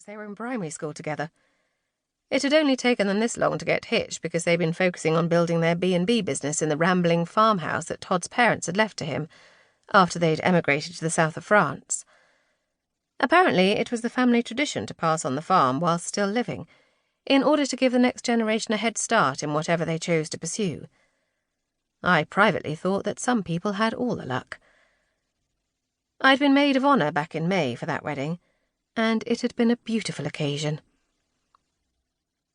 since they were in primary school together. It had only taken them this long to get hitched because they'd been focusing on building their B&B business in the rambling farmhouse that Todd's parents had left to him after they'd emigrated to the south of France. Apparently, it was the family tradition to pass on the farm whilst still living, in order to give the next generation a head start in whatever they chose to pursue. I privately thought that some people had all the luck. I'd been maid of honour back in May for that wedding, and it had been a beautiful occasion.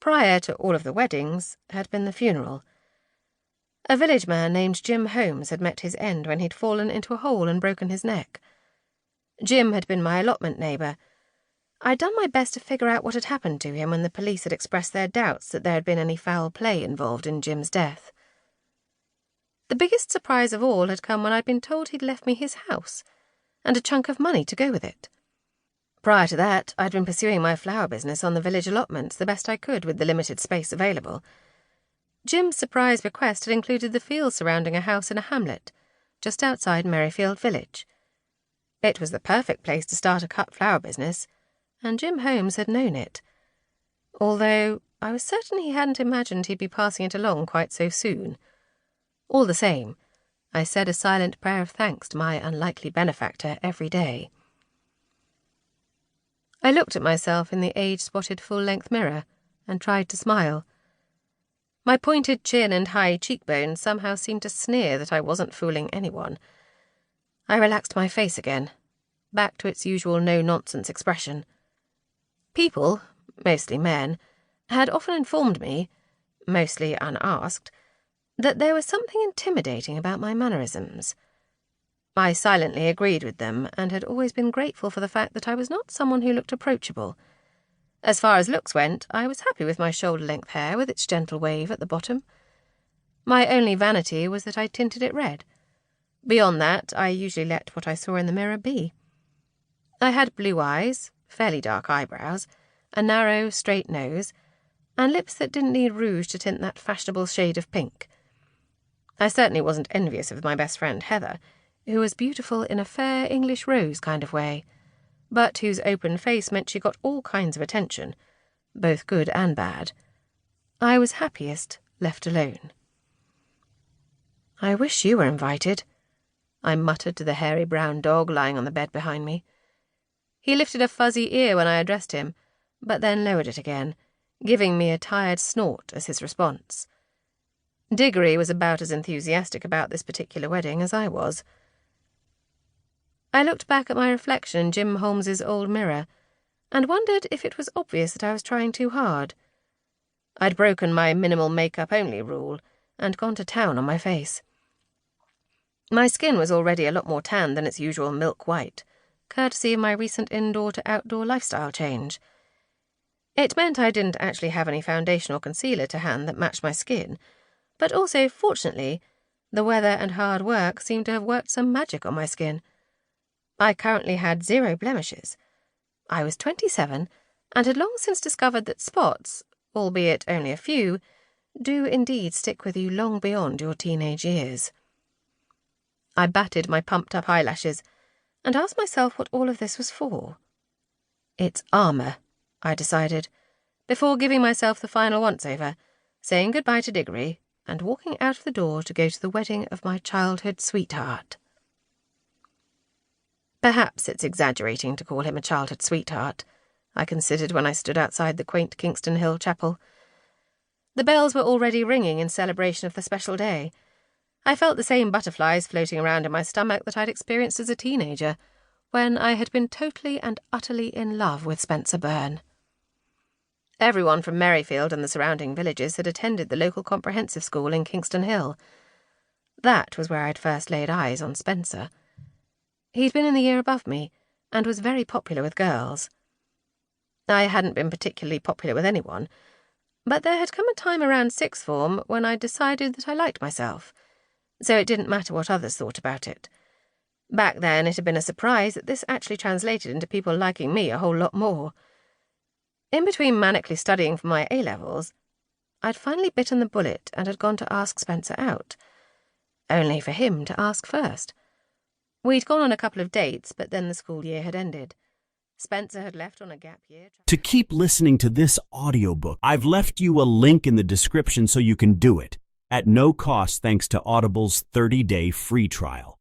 Prior to all of the weddings had been the funeral. A village man named Jim Holmes had met his end when he'd fallen into a hole and broken his neck. Jim had been my allotment neighbour. I'd done my best to figure out what had happened to him when the police had expressed their doubts that there had been any foul play involved in Jim's death. The biggest surprise of all had come when I'd been told he'd left me his house, and a chunk of money to go with it. Prior to that, I'd been pursuing my flower business on the village allotments the best I could with the limited space available. Jim's surprise bequest had included the fields surrounding a house in a hamlet, just outside Merrifield village. It was the perfect place to start a cut flower business, and Jim Holmes had known it, although I was certain he hadn't imagined he'd be passing it along quite so soon. All the same, I said a silent prayer of thanks to my unlikely benefactor every day. I looked at myself in the age-spotted full-length mirror and tried to smile. My pointed chin and high cheekbones somehow seemed to sneer that I wasn't fooling anyone. I relaxed my face again, back to its usual no-nonsense expression. People, mostly men, had often informed me, mostly unasked, that there was something intimidating about my mannerisms. I silently agreed with them and had always been grateful for the fact that I was not someone who looked approachable. As far as looks went, I was happy with my shoulder-length hair with its gentle wave at the bottom. My only vanity was that I tinted it red. Beyond that, I usually let what I saw in the mirror be. I had blue eyes, fairly dark eyebrows, a narrow, straight nose, and lips that didn't need rouge to tint that fashionable shade of pink. I certainly wasn't envious of my best friend Heather, who was beautiful in a fair English rose kind of way, but whose open face meant she got all kinds of attention, both good and bad. I was happiest left alone. "I wish you were invited," I muttered to the hairy brown dog lying on the bed behind me. He lifted a fuzzy ear when I addressed him, but then lowered it again, giving me a tired snort as his response. Diggory was about as enthusiastic about this particular wedding as I was. I looked back at my reflection in Jim Holmes's old mirror and wondered if it was obvious that I was trying too hard. I'd broken my minimal makeup-only rule and gone to town on my face. My skin was already a lot more tan than its usual milk white, courtesy of my recent indoor-to-outdoor lifestyle change. It meant I didn't actually have any foundation or concealer to hand that matched my skin, but also, fortunately, the weather and hard work seemed to have worked some magic on my skin. I currently had 0 blemishes. I was 27 and had long since discovered that spots, albeit only a few, do indeed stick with you long beyond your teenage years. I batted my pumped-up eyelashes and asked myself what all of this was for. It's armour, I decided, before giving myself the final once-over, saying goodbye to Diggory and walking out of the door to go to the wedding of my childhood sweetheart. Perhaps it's exaggerating to call him a childhood sweetheart, I considered when I stood outside the quaint Kingston Hill chapel. The bells were already ringing in celebration of the special day. I felt the same butterflies floating around in my stomach that I'd experienced as a teenager, when I had been totally and utterly in love with Spencer Byrne. Everyone from Merrifield and the surrounding villages had attended the local comprehensive school in Kingston Hill. That was where I'd first laid eyes on Spencer. He'd been in the year above me, and was very popular with girls. I hadn't been particularly popular with anyone, but there had come a time around sixth form when I decided that I liked myself, so it didn't matter what others thought about it. Back then it had been a surprise that this actually translated into people liking me a whole lot more. In between manically studying for my A-levels, I'd finally bitten the bullet and had gone to ask Spencer out, only for him to ask first. We'd gone on a couple of dates, but then the school year had ended. Spencer had left on a gap year. To keep listening to this audiobook, I've left you a link in the description so you can do it, at no cost thanks to Audible's 30-day free trial.